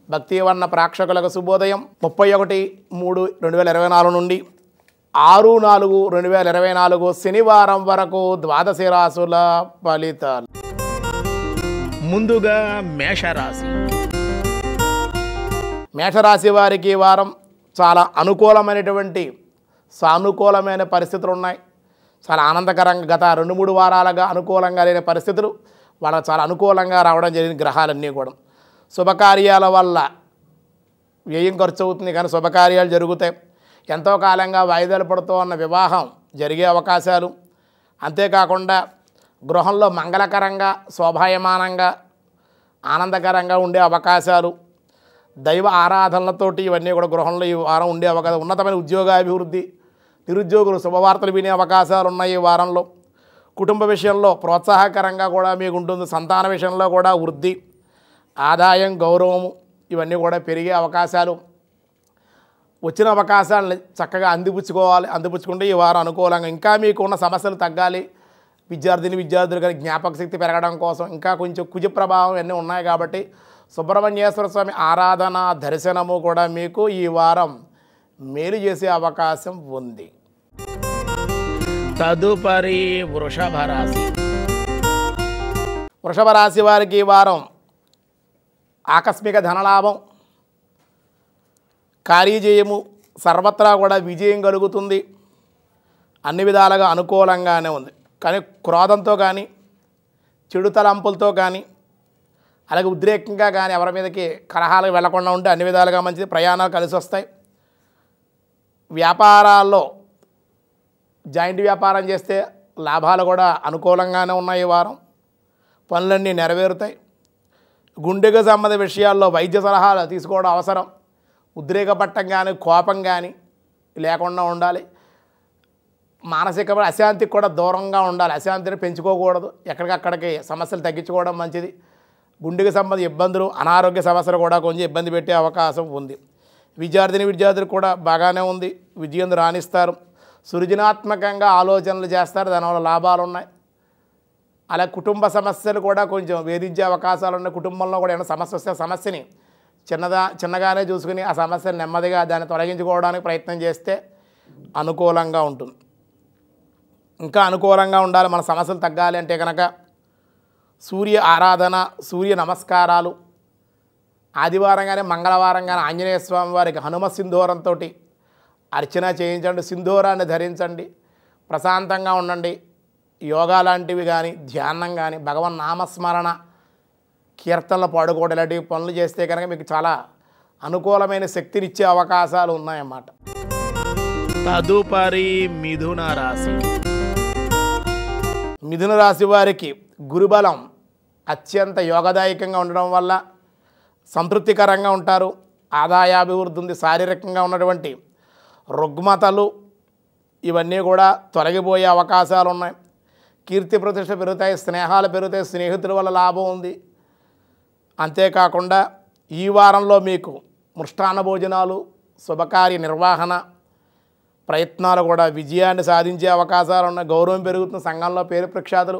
భక్తివర్ణ ప్రేక్షకులకు శుభోదయం 31/3/2024 నుండి 6/4/2024 శనివారం వరకు ద్వాదశి రాశుల ఫలితాలు. ముందుగా మేషరాశి. మేషరాశి వారికి ఈ వారం చాలా అనుకూలమైనటువంటి సానుకూలమైన పరిస్థితులు ఉన్నాయి. చాలా ఆనందకరంగా గత 2-3 వారాలుగా అనుకూలంగా లేని పరిస్థితులు వాళ్ళకి చాలా అనుకూలంగా రావడం జరిగిన గ్రహాలన్నీ కూడా శుభకార్యాల వల్ల వ్యయం ఖర్చు అవుతుంది, కానీ శుభకార్యాలు జరుగుతాయి. ఎంతో కాలంగా వాయిదాలు పడుతూ ఉన్న వివాహం జరిగే అవకాశాలు, అంతేకాకుండా గృహంలో మంగళకరంగా శోభాయమానంగా ఆనందకరంగా ఉండే అవకాశాలు, దైవ ఆరాధనలతోటి ఇవన్నీ కూడా గృహంలో ఈ వారం ఉండే అవకాశం, ఉన్నతమైన ఉద్యోగాభివృద్ధి, నిరుద్యోగులు శుభవార్తలు వినే అవకాశాలు ఉన్నాయి ఈ వారంలో. కుటుంబ విషయంలో ప్రోత్సాహకరంగా కూడా మీకు ఉంటుంది. సంతాన విషయంలో కూడా వృద్ధి, ఆదాయం, గౌరవము ఇవన్నీ కూడా పెరిగే అవకాశాలు. వచ్చిన అవకాశాలను చక్కగా అందిపుచ్చుకుంటే ఈ వారం అనుకూలంగా ఇంకా మీకు ఉన్న సమస్యలు తగ్గాలి. విద్యార్థులు కానీ జ్ఞాపక శక్తి పెరగడం కోసం ఇంకా కొంచెం కుజ ప్రభావం అన్నీ ఉన్నాయి కాబట్టి సుబ్రహ్మణ్యేశ్వర స్వామి ఆరాధన దర్శనము కూడా మీకు ఈ వారం మేలు చేసే అవకాశం ఉంది. తదుపరి వృషభ రాశి. వృషభ రాశి వారికి ఈ వారం ఆకస్మిక ధనలాభం, కార్యజయము, సర్వత్రా కూడా విజయం కలుగుతుంది. అన్ని విధాలుగా అనుకూలంగానే ఉంది. కానీ క్రోధంతో కానీ చెడు తలంపులతో కానీ అలాగే ఉద్రేకంగా కానీ ఎవరి మీదకి కలహాలకు వెళ్లకుండా ఉంటే అన్ని విధాలుగా మంచిది. ప్రయాణాలు కలిసి వస్తాయి. వ్యాపారాల్లో జాయింట్ వ్యాపారం చేస్తే లాభాలు కూడా అనుకూలంగానే ఉన్నాయి ఈ వారం. పనులన్నీ నెరవేరుతాయి. గుండెకు సంబంధించిన విషయాల్లో వైద్య సలహాలు తీసుకోవడం అవసరం. ఉద్రేకపట్టం కానీ కోపం కానీ లేకుండా ఉండాలి. మానసిక అశాంతికి కూడా దూరంగా ఉండాలి. అశాంతిని పెంచుకోకూడదు. ఎక్కడికక్కడికి సమస్యలు తగ్గించుకోవడం మంచిది. గుండెకు సంబంధించిన ఇబ్బందులు, అనారోగ్య సమస్యలు కూడా కొంచెం ఇబ్బంది పెట్టే అవకాశం ఉంది. విద్యార్థులకు కూడా బాగానే ఉంది. విజయం రాణిస్తారు. సృజనాత్మకంగా ఆలోచనలు చేస్తారు, దానివల్ల లాభాలు ఉన్నాయి. అలా కుటుంబ సమస్యలు కూడా కొంచెం వేధించే అవకాశాలు ఉన్నాయి. కుటుంబంలో కూడా ఏమైనా సమస్య వస్తే సమస్యని చిన్నగానే చూసుకుని ఆ సమస్యను నెమ్మదిగా దాన్ని తొలగించుకోవడానికి ప్రయత్నం చేస్తే అనుకూలంగా ఉంటుంది. ఇంకా అనుకూలంగా ఉండాలి. మన సమస్యలు తగ్గాలి అంటే కనుక సూర్య ఆరాధన, సూర్య నమస్కారాలు, ఆదివారం కానీ మంగళవారం కానీ ఆంజనేయ స్వామి వారికి హనుమ సింధూరంతో అర్చన చేయించండి. సింధూరాన్ని ధరించండి. ప్రశాంతంగా ఉండండి. యోగా లాంటివి కానీ ధ్యానం కానీ భగవన్ నామస్మరణ కీర్తనలు పాడుకోవడం ఇలాంటివి పనులు చేస్తే కనుక మీకు చాలా అనుకూలమైన శక్తినిచ్చే అవకాశాలు ఉన్నాయన్నమాట. తదుపరి మిథున రాశి. మిథున రాశి వారికి గురుబలం అత్యంత యోగదాయకంగా ఉండడం వల్ల సంతృప్తికరంగా ఉంటారు. ఆదాయాభివృద్ధి ఉంది. శారీరకంగా ఉన్నటువంటి రుగ్మతలు ఇవన్నీ కూడా తొలగిపోయే అవకాశాలు ఉన్నాయి. కీర్తి ప్రతిష్ట పెరుగుతాయి. స్నేహాలు పెరుగుతాయి. స్నేహితుల వల్ల లాభం ఉంది. అంతేకాకుండా ఈ వారంలో మీకు మృష్టాన్న భోజనాలు, శుభకార్య నిర్వహణ ప్రయత్నాలు కూడా విజయాన్ని సాధించే అవకాశాలు ఉన్నాయి. గౌరవం పెరుగుతున్న సంఘంలో పేరు ప్రఖ్యాతులు,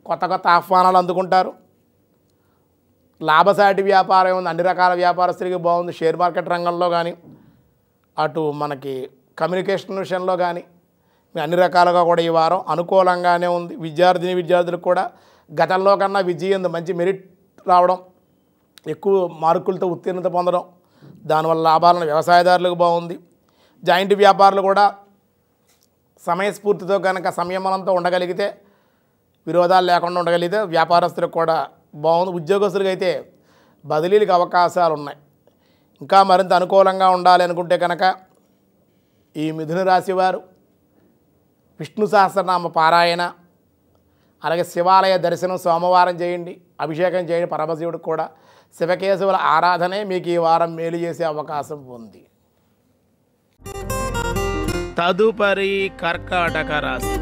కొత్త ఆహ్వానాలు అందుకుంటారు. లాభసాటి వ్యాపారం ఉంది. అన్ని రకాల వ్యాపారస్తులకి బాగుంది. షేర్ మార్కెట్ రంగంలో కానీ అటు మనకి కమ్యూనికేషన్ విషయంలో కానీ అన్ని రకాలుగా కూడా ఈ వారం అనుకూలంగానే ఉంది. విద్యార్థులకు కూడా గతంలో కన్నా విజయం, మంచి మెరిట్ రావడం, ఎక్కువ మార్కులతో ఉత్తీర్ణత పొందడం, దానివల్ల లాభాలను వ్యవసాయదారులకు బాగుంది. జాయింట్ వ్యాపారులు కూడా సమయస్ఫూర్తితో కనుక సంయమనంతో ఉండగలిగితే, విరోధాలు లేకుండా ఉండగలిగితే వ్యాపారస్తులకు కూడా బాగుంది. ఉద్యోగస్తులకు అయితే బదిలీలకు అవకాశాలు ఉన్నాయి. ఇంకా మరింత అనుకూలంగా ఉండాలి అనుకుంటే కనుక ఈ మిథున రాశి వారు విష్ణు సహస్రనామ పారాయణ, అలాగే శివాలయ దర్శనం సోమవారం చేయండి. అభిషేకం చేయండి పరమశివుడికి కూడా. శివకేశవుల ఆరాధనే మీకు ఈ వారం మేలు చేసే అవకాశం ఉంది. తదుపరి కర్కాటక రాశి.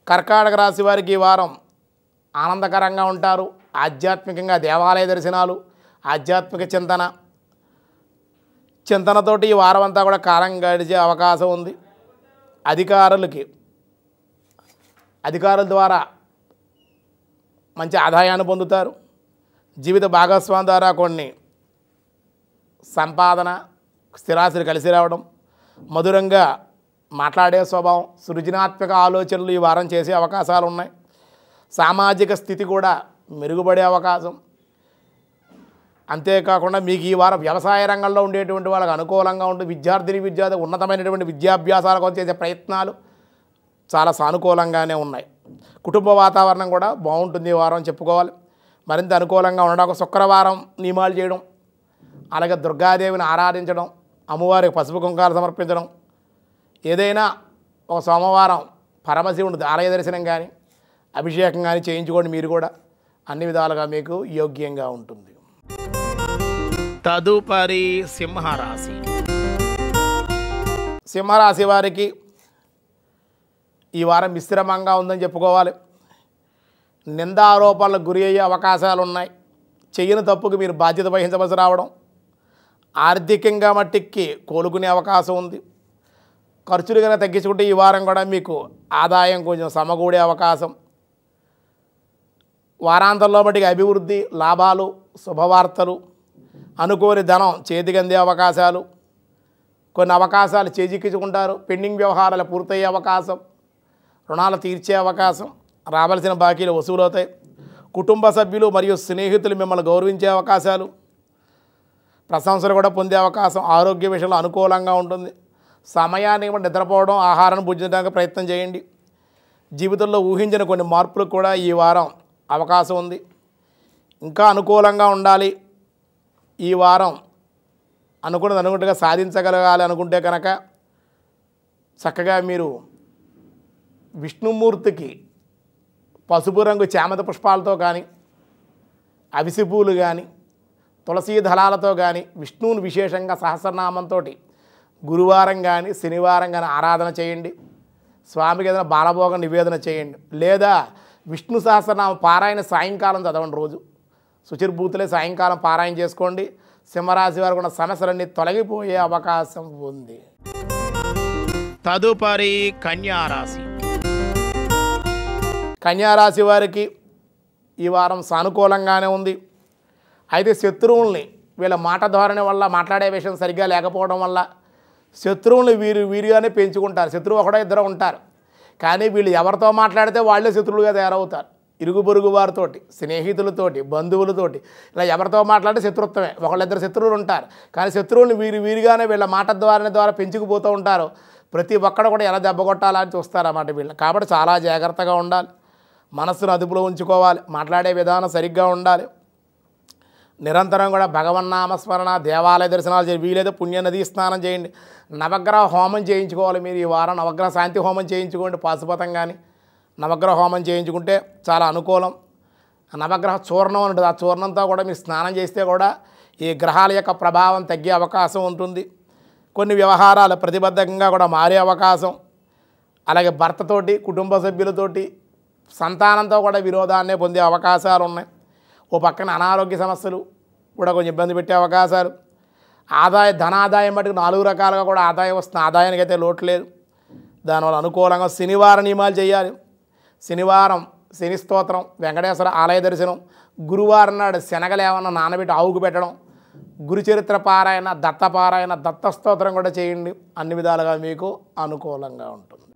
కర్కాటక రాశి వారికి ఈ వారం ఆనందకరంగా ఉంటారు. ఆధ్యాత్మికంగా దేవాలయ దర్శనాలు, ఆధ్యాత్మిక చింతనతోటి ఈ వారం అంతా కూడా కాలం గడిచే అవకాశం ఉంది. అధికారుల ద్వారా మంచి ఆదాయాన్ని పొందుతారు. జీవిత భాగస్వామి ద్వారా కొన్ని సంపాదన స్థిరాస్తులు కలిసి రావడం, మధురంగా మాట్లాడే స్వభావం, సృజనాత్మక ఆలోచనలు ఈ వారం చేసే అవకాశాలు ఉన్నాయి. సామాజిక స్థితి కూడా మెరుగుపడే అవకాశం. అంతేకాకుండా మీకు ఈ వారం వ్యవసాయ రంగంలో ఉండేటువంటి వాళ్ళకి అనుకూలంగా ఉండి విద్యార్థి ఉన్నతమైనటువంటి విద్యాభ్యాసాల కోసం చేసే ప్రయత్నాలు చాలా సానుకూలంగానే ఉన్నాయి. కుటుంబ వాతావరణం కూడా బాగుంటుంది ఈ వారం చెప్పుకోవాలి. మరింత అనుకూలంగా ఉండడానికి శుక్రవారం నియమాలు చేయడం, అలాగే దుర్గాదేవిని ఆరాధించడం, అమ్మవారికి పసుపు కుంకాలు సమర్పించడం, ఏదైనా ఒక సోమవారం పరమశివుని ఆలయ దర్శనం కానీ అభిషేకం కానీ చేయించుకోండి. మీరు కూడా అన్ని విధాలుగా మీకు యోగ్యంగా ఉంటుంది. తదుపరి సింహరాశి. సింహరాశి వారికి ఈ వారం మిశ్రమంగా ఉందని చెప్పుకోవాలి. నిందారోపణలకు గురి అయ్యే అవకాశాలు ఉన్నాయి. చెయ్యని తప్పుకు మీరు బాధ్యత వహించవలసి రావడం, ఆర్థికంగా మట్టికి కోలుకునే అవకాశం ఉంది. ఖర్చులు కనుక తగ్గించుకుంటే ఈ వారం కూడా మీకు ఆదాయం కొంచెం సమకూడే అవకాశం. వారాంతంలో మట్టికి అభివృద్ధి, లాభాలు, శుభవార్తలు, అనుకోని ధనం చేతికి అందే అవకాశాలు, కొన్ని అవకాశాలు చేజిక్కించుకుంటారు. పెండింగ్ వ్యవహారాలు పూర్తయ్యే అవకాశం, రుణాలు తీర్చే అవకాశం, రావాల్సిన బాకీలు వసూలవుతాయి. కుటుంబ సభ్యులు మరియు స్నేహితులు మిమ్మల్ని గౌరవించే అవకాశాలు, ప్రశంసలు కూడా పొందే అవకాశం. ఆరోగ్య విషయంలో అనుకూలంగా ఉంటుంది. సమయాన్ని నిద్రపోవడం, ఆహారాన్ని భుజించడానికి ప్రయత్నం చేయండి. జీవితంలో ఊహించిన కొన్ని మార్పులకు కూడా ఈ వారం అవకాశం ఉంది. ఇంకా అనుకూలంగా ఉండాలి, ఈ వారం అనుకున్నట్టుగా సాధించగలగాలి అనుకుంటే కనుక చక్కగా మీరు విష్ణుమూర్తికి పసుపు రంగు చామంతి పుష్పాలతో కానీ, అవిసి పూలు కానీ, తులసీ దళాలతో కానీ విష్ణువుని విశేషంగా సహస్రనామంతో గురువారం కానీ శనివారం కానీ ఆరాధన చేయండి. స్వామికి ఏదైనా బాలభోగం నివేదన చేయండి. లేదా విష్ణు సహస్రనామ పారాయణ సాయంకాలం చదవండి. రోజు శుచిర్భూతులే సాయంకాలం పారాయణ చేసుకోండి. సింహరాశి వారికి ఉన్న సమస్యలన్నీ తొలగిపోయే అవకాశం ఉంది. తదుపరి కన్యారాశి. కన్యారాశి వారికి ఈ వారం సానుకూలంగానే ఉంది. అయితే శత్రువుల్ని వీళ్ళ మాట ధోరణి వల్ల, మాట్లాడే విషయం సరిగ్గా లేకపోవడం వల్ల శత్రువుల్ని వీరుగానే పెంచుకుంటారు. శత్రువు ఒకడో ఇద్దరు ఉంటారు, కానీ వీళ్ళు ఎవరితో మాట్లాడితే వాళ్ళే శత్రువులుగా తయారవుతారు. ఇరుగు పొరుగు వారితోటి, స్నేహితులతోటి, బంధువులతోటి ఇలా ఎవరితో మాట్లాడితే శత్రుత్వమే. ఒకళ్ళిద్దరు శత్రువులు ఉంటారు, కానీ శత్రువుని వీరుగానే వీళ్ళ మాట ద్వారా పెంచుకుపోతూ ఉంటారు. ప్రతి ఒక్కడు కూడా ఎలా దెబ్బ కొట్టాలని చూస్తారన్నమాట వీళ్ళు. కాబట్టి చాలా జాగ్రత్తగా ఉండాలి. మనస్సును అదుపులో ఉంచుకోవాలి. మాట్లాడే విధానం సరిగ్గా ఉండాలి. నిరంతరం కూడా భగవన్నామస్మరణ, దేవాలయ దర్శనాలు చేయండి. వీలైతే పుణ్యనదీ స్నానం చేయండి. నవగ్రహ హోమం చేయించుకోవాలి. మీరు ఈ వారం నవగ్రహ శాంతి హోమం చేయించుకోండి. పాశుపతం కానీ నవగ్రహ హోమం చేయించుకుంటే చాలా అనుకూలం. నవగ్రహ చూర్ణం ఉంటుంది. ఆ చూర్ణంతో కూడా మీరు స్నానం చేస్తే కూడా ఈ గ్రహాల యొక్క ప్రభావం తగ్గే అవకాశం ఉంటుంది. కొన్ని వ్యవహారాలు ప్రతిబద్ధకంగా కూడా మారే అవకాశం, అలాగే భర్తతోటి, కుటుంబ సభ్యులతోటి, సంతానంతో కూడా విరోధాన్నే పొందే అవకాశాలు ఉన్నాయి. ఓ పక్కన అనారోగ్య సమస్యలు కూడా కొంచెం ఇబ్బంది పెట్టే అవకాశాలు. ధనాదాయం మటుకు 4 రకాలుగా కూడా ఆదాయం వస్తుంది. ఆదాయానికి అయితే లోటు లేదు. దానివల్ల అనుకూలంగా శనివారం నియమాలు చేయాలి. శనివారం శని స్తోత్రం, వెంకటేశ్వర ఆలయ దర్శనం, గురువారం నాడు శనగలు ఏమన్నా నానబెట్టి ఆవుకు పెట్టడం, గురుచరిత్ర పారాయణ, దత్తపారాయణ, దత్త స్తోత్రం కూడా చేయండి. అన్ని విధాలుగా మీకు అనుకూలంగా ఉంటుంది.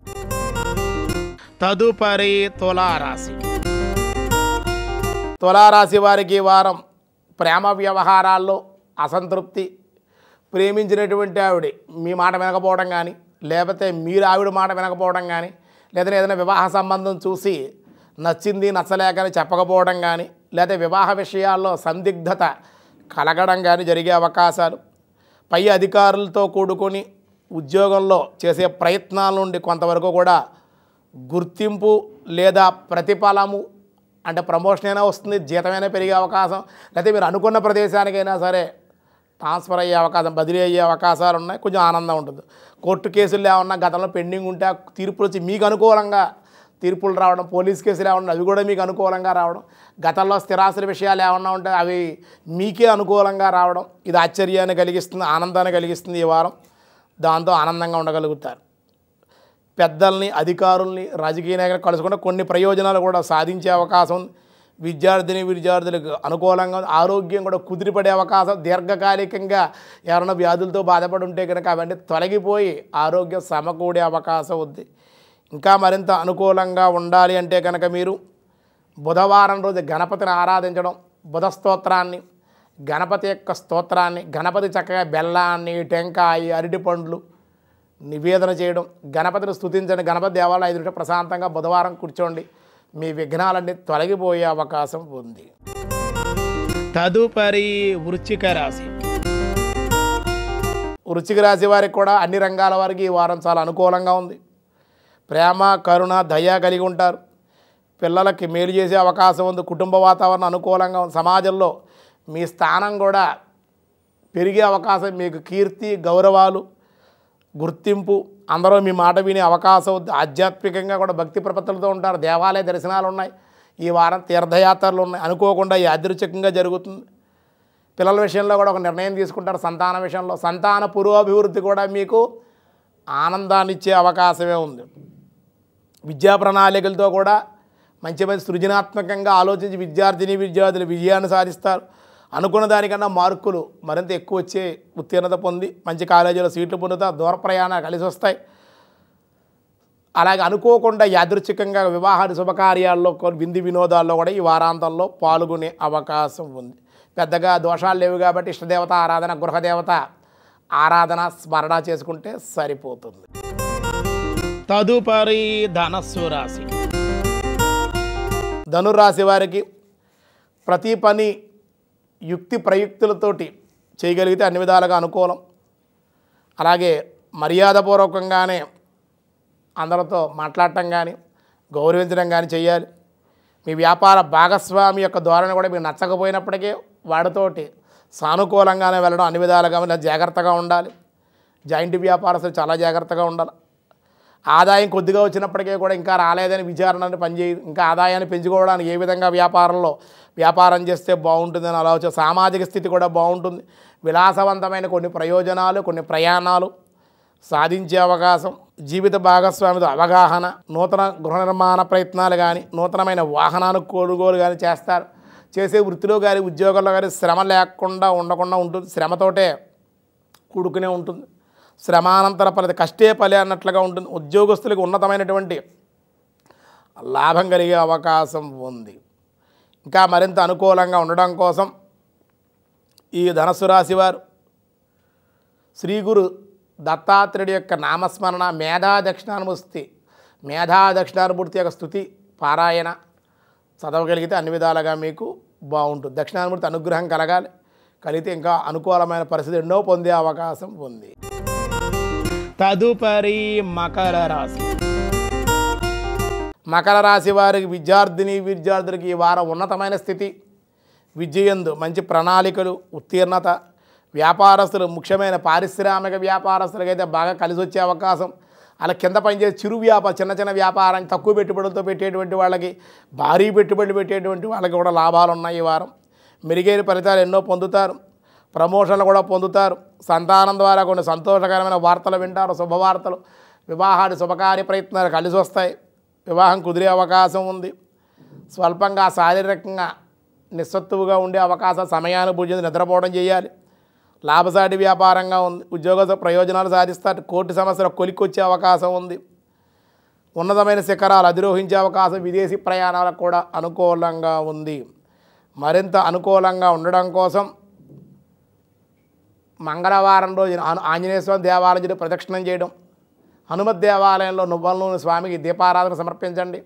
తదుపరి తులారాశి. తులారాశి వారికి వారం ప్రేమ వ్యవహారాల్లో అసంతృప్తి, ప్రేమించినటువంటి ఆవిడ మీ మాట వినకపోవడం కానీ, లేకపోతే మీరు ఆవిడ మాట వినకపోవడం కానీ, లేదా ఏదైనా వివాహ సంబంధం చూసి నచ్చింది నచ్చలేకని చెప్పకపోవడం కానీ, లేదా వివాహ విషయాల్లో సందిగ్ధత కలగడం కానీ జరిగే అవకాశాలు. పై అధికారులతో కూడుకొని ఉద్యోగంలో చేసే ప్రయత్నాల నుండి కొంతవరకు కూడా గుర్తింపు లేదా ప్రతిఫలము, అంటే ప్రమోషన్ అయినా వస్తుంది, జీతమైనా పెరిగే అవకాశం, లేకపోతే మీరు అనుకున్న ప్రదేశానికైనా సరే ట్రాన్స్ఫర్ అయ్యే అవకాశం, బదిలీ అయ్యే అవకాశాలు ఉన్నాయి. కొంచెం ఆనందం ఉంటుంది. కోర్టు కేసులు ఏమన్నా గతంలో పెండింగ్ ఉంటే తీర్పులు వచ్చి మీకు అనుకూలంగా తీర్పులు రావడం, పోలీస్ కేసులు ఏమన్నా అవి కూడా మీకు అనుకూలంగా రావడం, గతంలో స్థిరాస్తుల విషయాలు ఏమన్నా ఉంటే అవి మీకే అనుకూలంగా రావడం, ఇది ఆశ్చర్యాన్ని కలిగిస్తుంది, ఆనందాన్ని కలిగిస్తుంది ఈ వారం. దాంతో ఆనందంగా ఉండగలుగుతారు. పెద్దల్ని, అధికారుల్ని, రాజకీయ నాయకులు కలుసుకుంటే కొన్ని ప్రయోజనాలు కూడా సాధించే అవకాశం ఉంది. విద్యార్థులకు అనుకూలంగా ఆరోగ్యం కూడా కుదిరిపడే అవకాశం, దీర్ఘకాలికంగా ఎవరైనా వ్యాధులతో బాధపడి ఉంటే కనుక అవన్నీ తొలగిపోయి ఆరోగ్యం సమకూడే అవకాశం ఉంది. ఇంకా మరింత అనుకూలంగా ఉండాలి అంటే కనుక మీరు బుధవారం రోజు గణపతిని ఆరాధించడం, బుధ స్తోత్రాన్ని, గణపతి యొక్క స్తోత్రాన్ని, గణపతి చక్కగా బెల్లాన్ని, టెంకాయ, అరటిపండ్లు నివేదన చేయడం, గణపతిని స్తుతించండి. గణపతి దేవాలయం 5 నిమిషాలు ప్రశాంతంగా బుధవారం కూర్చోండి. మీ విఘ్నాలన్నీ తొలగిపోయే అవకాశం ఉంది. తదుపరి వృశ్చిక రాశి. వృశ్చిక రాశి వారికి కూడా అన్ని రంగాల వారికి ఈ వారం చాలా అనుకూలంగా ఉంది. ప్రేమ, కరుణ, దయ కలిగి ఉంటారు. పిల్లలకి మేలు చేసే అవకాశం ఉంది. కుటుంబ వాతావరణం అనుకూలంగా ఉంది. సమాజంలో మీ స్థానం కూడా పెరిగే అవకాశం, మీకు కీర్తి, గౌరవాలు, గుర్తింపు, అందరూ మీ మాట వినే అవకాశం ఉంది. ఆధ్యాత్మికంగా కూడా భక్తి ప్రపత్తులతో ఉంటారు. దేవాలయ దర్శనాలు ఉన్నాయి. ఈ వారం తీర్థయాత్రలు ఉన్నాయి. అనుకోకుండా యాదృచ్ఛికంగా జరుగుతుంది. పిల్లల విషయంలో కూడా ఒక నిర్ణయం తీసుకుంటారు. సంతాన విషయంలో సంతాన పురోభివృద్ధి కూడా మీకు ఆనందాన్ని ఇచ్చే అవకాశమే ఉంది. విద్యా ప్రణాళికలతో కూడా మంచి సృజనాత్మకంగా ఆలోచించి విద్యార్థులు విజయాన్ని సాధిస్తారు. అనుకున్న దానికన్నా మార్కులు మరింత ఎక్కువ వచ్చే ఉత్తీర్ణత పొంది మంచి కాలేజీలో సీట్లు పొందుతారు. దూర ప్రయాణాలు కలిసి వస్తాయి. అలాగే అనుకోకుండా యాదృచ్ఛికంగా వివాహాది శుభకార్యాల్లో, విందు వినోదాల్లో కూడా ఈ వారాంతంలో పాల్గొనే అవకాశం ఉంది. పెద్దగా దోషాలు లేవు కాబట్టి ఇష్టదేవత ఆరాధన, గృహదేవత ఆరాధన, స్మరణ చేసుకుంటే సరిపోతుంది. తదుపరి ధనస్సు రాశి. ధనురాశి వారికి ప్రతి పని యుక్తి ప్రయుక్తులతోటి చేయగలిగితే అన్ని విధాలుగా అనుకూలం. అలాగే మర్యాదపూర్వకంగానే అందరితో మాట్లాడటం కానీ, గౌరవించడం కానీ చేయాలి. మీ వ్యాపార భాగస్వామి యొక్క ధోరణి కూడా మీకు నచ్చకపోయినప్పటికీ వాడితోటి సానుకూలంగానే వెళ్ళడం, అన్ని విధాలుగా జాగ్రత్తగా ఉండాలి. జాయింట్ వ్యాపారస్తులు చాలా జాగ్రత్తగా ఉండాలి. ఆదాయం కొద్దిగా వచ్చినప్పటికీ కూడా ఇంకా రాలేదని విచారణని పనిచేయదు. ఇంకా ఆదాయాన్ని పెంచుకోవడానికి ఏ విధంగా వ్యాపారం చేస్తే బాగుంటుందని ఆలోచన. సామాజిక స్థితి కూడా బాగుంటుంది. విలాసవంతమైన కొన్ని ప్రయోజనాలు, కొన్ని ప్రయాణాలు సాధించే అవకాశం. జీవిత భాగస్వామితో అవగాహన, నూతన గృహ నిర్మాణ ప్రయత్నాలు కానీ, నూతనమైన వాహనాలు కొనుగోలు కానీ చేస్తారు. చేసే వృత్తిలో కానీ, ఉద్యోగంలో కానీ శ్రమ లేకుండా ఉండకుండా ఉంటుంది. శ్రమతోటే కూడుకునే ఉంటుంది. శ్రమానంతర ఫలిత కష్టే ఫలి అన్నట్లుగా ఉంటుంది. ఉద్యోగస్తులకు ఉన్నతమైనటువంటి లాభం కలిగే అవకాశం ఉంది. ఇంకా మరింత అనుకూలంగా ఉండడం కోసం ఈ ధనస్సు రాశి వారు శ్రీ గురు దత్తాత్రేయుడి యొక్క నామస్మరణ, మేధా దక్షిణామూర్తి యొక్క స్తుతి పారాయణ చదవగలిగితే అన్ని విధాలుగా మీకు బాగుంటుంది. దక్షిణామూర్తి అనుగ్రహం కలిగితే ఇంకా అనుకూలమైన పరిస్థితి ఎన్నో పొందే అవకాశం ఉంది. తదుపరి మకర రాశి. మకర రాశి వారికి విద్యార్థులకి ఈ వారం ఉన్నతమైన స్థితి, విద్యయందు మంచి ప్రణాళికలు, ఉత్తీర్ణత. వ్యాపారస్తులు, ముఖ్యమైన పారిశ్రామిక వ్యాపారస్తులకైతే బాగా కలిసి వచ్చే అవకాశం. అలా కింద పనిచేసే చిన్న వ్యాపారం, తక్కువ పెట్టుబడులతో పెట్టేటువంటి వాళ్ళకి, భారీ పెట్టుబడులు పెట్టేటువంటి వాళ్ళకి కూడా లాభాలు ఉన్నాయి. ఈ వారం మెరుగైన ఫలితాలు ఎన్నో పొందుతారు. ప్రమోషన్లు కూడా పొందుతారు. సంతానం ద్వారా కొన్ని సంతోషకరమైన వార్తలు వింటారు, శుభవార్తలు. వివాహాది శుభకార్య ప్రయత్నాలు కలిసి వస్తాయి. వివాహం కుదిరే అవకాశం ఉంది. స్వల్పంగా శారీరకంగా నిస్సత్తువుగా ఉండే అవకాశం. సమయానుభూతి నిద్రపోవడం చేయాలి. లాభసాటి వ్యాపారంగా ఉంది. ఉద్యోగ ప్రయోజనాలు సాధిస్తారు. కోర్టు సమస్యలు కొలిక్కొచ్చే అవకాశం ఉంది. ఉన్నతమైన శిఖరాలు అధిరోహించే అవకాశం. విదేశీ ప్రయాణాలకు కూడా అనుకూలంగా ఉంది. మరింత అనుకూలంగా ఉండడం కోసం మంగళవారం రోజున ఆంజనేయ స్వామి దేవాలయంలో ప్రదక్షిణం చేయడం, హనుమత్ దేవాలయంలో నువ్వుల నూనె స్వామికి దీపారాధన సమర్పించండి.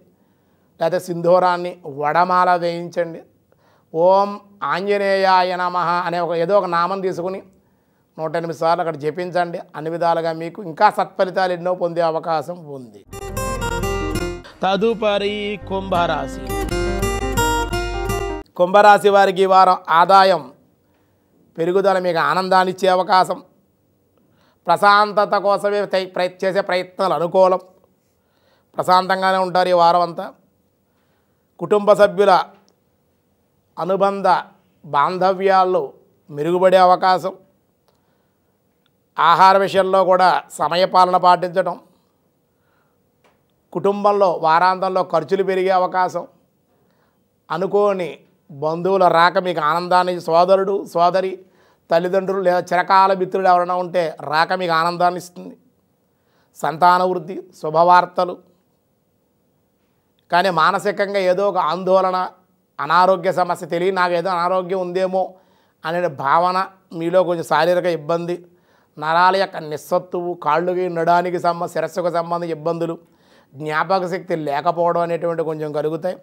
లేకపోతే సింధూరాన్ని వడమాల వేయించండి. ఓం ఆంజనేయాయ నమః అనే ఏదో ఒక నామం తీసుకుని 108 సార్లు అక్కడ జపించండి. అన్ని విధాలుగా మీకు ఇంకా సత్ఫలితాలు ఎన్నో పొందే అవకాశం ఉంది. తదుపరి కుంభరాశి. కుంభరాశి వారికి ఈ వారం ఆదాయం పెరుగుదల, మీకు ఆనందాన్ని ఇచ్చే అవకాశం. ప్రశాంతత కోసమే చేసే ప్రయత్నాలు అనుకూలం. ప్రశాంతంగానే ఉంటారు ఈ వారం అంతా. కుటుంబ సభ్యుల అనుబంధ బాంధవ్యాల్లో మెరుగుపడే అవకాశం. ఆహార విషయంలో కూడా సమయపాలన పాటించడం. కుటుంబంలో వారాంతంలో ఖర్చులు పెరిగే అవకాశం. అనుకోని బంధువుల రాక మీకు ఆనందాన్ని, సోదరుడు సోదరి తల్లిదండ్రులు లేదా చిరకాల మిత్రులు ఎవరైనా ఉంటే రాక మీకు ఆనందాన్ని ఇస్తుంది. సంతాన వృద్ధి, శుభవార్తలు. కానీ మానసికంగా ఏదో ఒక ఆందోళన, అనారోగ్య సమస్య, తెలియ నాకు ఏదో అనారోగ్యం ఉందేమో అనే భావన, మీలో కొంచెం శారీరక ఇబ్బంది, నరాల యొక్క నిస్సత్తువు, కాళ్ళుకి నడానికి శిరస్సుకు సంబంధించిన ఇబ్బందులు, జ్ఞాపక శక్తి లేకపోవడం అనేటువంటి కొంచెం కలుగుతాయి.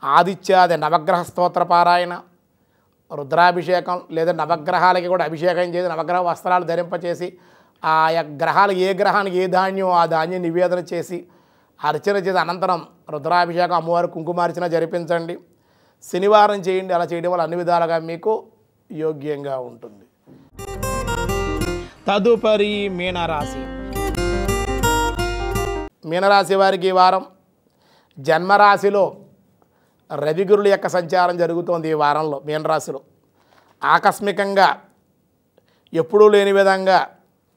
ఆదిత్యాది నవగ్రహ స్తోత్ర పారాయణ, రుద్రాభిషేకం లేదా నవగ్రహాలకి కూడా అభిషేకం చేసి నవగ్రహ వస్త్రాలు ధరింపచేసి ఆ గ్రహాలు ఏ గ్రహానికి ఏ ధాన్యం ఆ ధాన్యం నివేదన చేసి అర్చన చేసి అనంతరం రుద్రాభిషేకం అమ్మవారు కుంకుమార్చన జరిపించండి. శనివారం చేయండి. అలా చేయడం వల్ల అన్ని విధాలుగా మీకు యోగ్యంగా ఉంటుంది. తదుపరి మీనరాశి. మీనరాశి వారికి ఈ వారం జన్మరాశిలో రవిగురుల యొక్క సంచారం జరుగుతోంది. ఈ వారంలో మీనరాశిలో ఆకస్మికంగా ఎప్పుడూ లేని విధంగా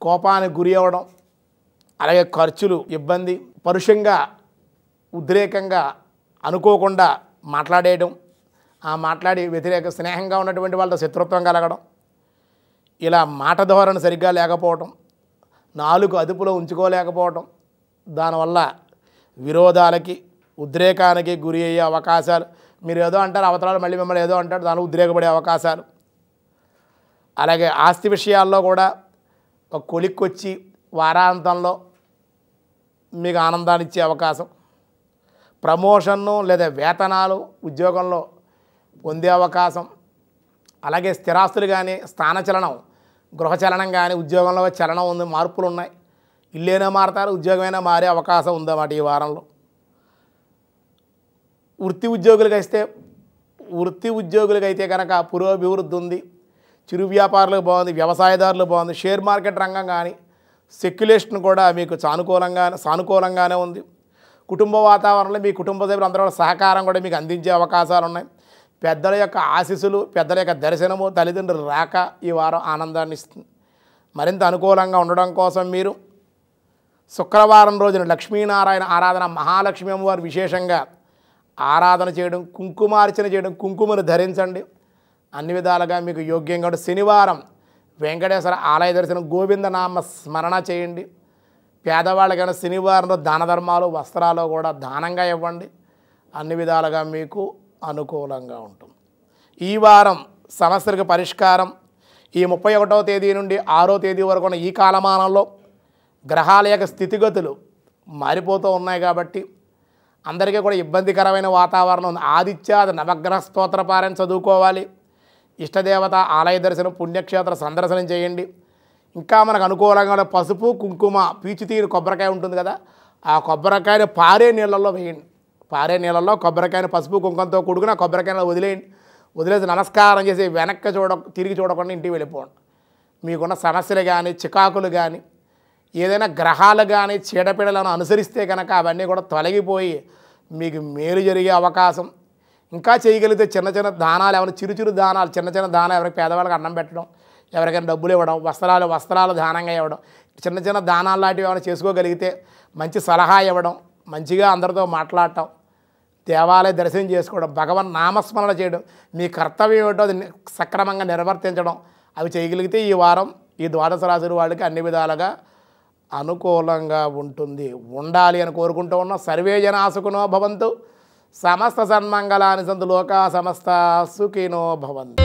కోపానికి గురి అవ్వడం, అలాగే ఖర్చులు, ఇబ్బంది, పరుషంగా ఉద్రేకంగా అనుకోకుండా మాట్లాడేయడం, ఆ మాట్లాడి వ్యతిరేక స్నేహంగా ఉన్నటువంటి వాళ్ళతో శత్రుత్వం కలగడం, ఇలా మాట ధోరణి సరిగ్గా లేకపోవటం, నాలుగు అదుపులో ఉంచుకోలేకపోవటం, దానివల్ల విరోధాలకి ఉద్రేకానికి గురి అయ్యే అవకాశాలు. మీరు ఏదో అంటారు, అవతరాలు మళ్ళీ మిమ్మల్ని ఏదో అంటారు, దానిలో ఉద్రేకపడే అవకాశాలు. అలాగే ఆస్తి విషయాల్లో కూడా ఒక కొలిక్కొచ్చి వారాంతంలో మీకు ఆనందాన్ని ఇచ్చే అవకాశం, ప్రమోషన్ను లేదా వేతనాలు ఉద్యోగంలో పొందే అవకాశం, అలాగే స్థిరాస్తులు కానీ స్థానచలనం, గృహచలనం కానీ ఉద్యోగంలో చలనం ఉంది, మార్పులు ఉన్నాయి. ఇల్లేనా మారతారు, ఉద్యోగమైనా మారే అవకాశం ఉందన్నమాట ఈ వారంలో. వృత్తి ఉద్యోగులకి అయితే కనుక పురోభివృద్ధి ఉంది. చిరు వ్యాపారులకు బాగుంది, వ్యవసాయదారులకు బాగుంది. షేర్ మార్కెట్ రంగం కానీ సెక్యులేషన్ కూడా మీకు సానుకూలంగానే ఉంది. కుటుంబ వాతావరణంలో మీ కుటుంబ సభ్యులు అందరూ సహకారం కూడా మీకు అందించే అవకాశాలు ఉన్నాయి. పెద్దల యొక్క ఆశీస్సులు, పెద్దల యొక్క దర్శనము, తల్లిదండ్రులు రాక ఈ వారం ఆనందాన్ని ఇస్తుంది. మరింత అనుకూలంగా ఉండడం కోసం మీరు శుక్రవారం రోజున లక్ష్మీనారాయణ ఆరాధన, మహాలక్ష్మి అమ్మవారు విశేషంగా ఆరాధన చేయడం, కుంకుమార్చన చేయడం, కుంకుమను ధరించండి. అన్ని విధాలుగా మీకు యోగ్యంగా ఉంటుంది. శనివారం వెంకటేశ్వర ఆలయ దర్శనం, గోవిందనామ స్మరణ చేయండి. పేదవాళ్ళకైనా శనివారంలో దాన ధర్మాలు, వస్త్రాలు కూడా దానంగా ఇవ్వండి. అన్ని విధాలుగా మీకు అనుకూలంగా ఉంటుంది. ఈ వారం సమస్యలకు పరిష్కారం. ఈ 31వ తేదీ నుండి 6వ తేదీ వరకు ఉన్న ఈ కాలమానంలో గ్రహాల యొక్క స్థితిగతులు మారిపోతూ ఉన్నాయి కాబట్టి అందరికీ కూడా ఇబ్బందికరమైన వాతావరణం ఉంది. ఆదిత్యాది నవగ్రహ స్తోత్ర పారాయణ చదువుకోవాలి. ఇష్టదేవత ఆలయ దర్శనం, పుణ్యక్షేత్ర సందర్శనం చేయండి. ఇంకా మనకు అనుకూలంగా పసుపు, కుంకుమ, పీచుతీరు కొబ్బరికాయ ఉంటుంది కదా, ఆ కొబ్బరికాయని పారే నీళ్ళల్లో వేయండి. పారే నీళ్ళల్లో కొబ్బరికాయని పసుపు కుంకుమతో కూడుకుని ఆ కొబ్బరికాయని వదిలేయండి. వదిలేసి నమస్కారం చేసి వెనక్కి తిరిగి చూడకుండా ఇంటికి వెళ్ళిపోండి. మీకున్న సమస్యలు కానీ చికాకులు కానీ ఏదైనా గ్రహాలు కానీ చీడపీడలను అనుసరిస్తే కనుక అవన్నీ కూడా తొలగిపోయి మీకు మేలు జరిగే అవకాశం. ఇంకా చేయగలిగితే చిన్న చిన్న దానాలు, ఏమైనా చిరు దానాలు, చిన్న దానాలు, ఎవరికి పేదవాళ్ళకి అన్నం పెట్టడం, ఎవరికైనా డబ్బులు ఇవ్వడం, వస్త్రాలు దానంగా ఇవ్వడం, చిన్న దానాలు లాంటివి ఏమైనా చేసుకోగలిగితే మంచి సలహా ఇవ్వడం, మంచిగా అందరితో మాట్లాడటం, దేవాలయ దర్శనం చేసుకోవడం, భగవన్ నామస్మరణ చేయడం, మీ కర్తవ్యం ఏమిటో అది సక్రమంగా నిర్వర్తించడం, అవి చేయగలిగితే ఈ వారం ఈ ద్వాదశ రాశుల వాళ్ళకి అన్ని విధాలుగా అనుకూలంగా ఉండాలి అని కోరుకుంటూ ఉన్నాం. సర్వే జనా సుఖినో భవంతు, సమస్త సన్మంగళాని సంతు, లోకా సమస్త సుఖినో భవంతు.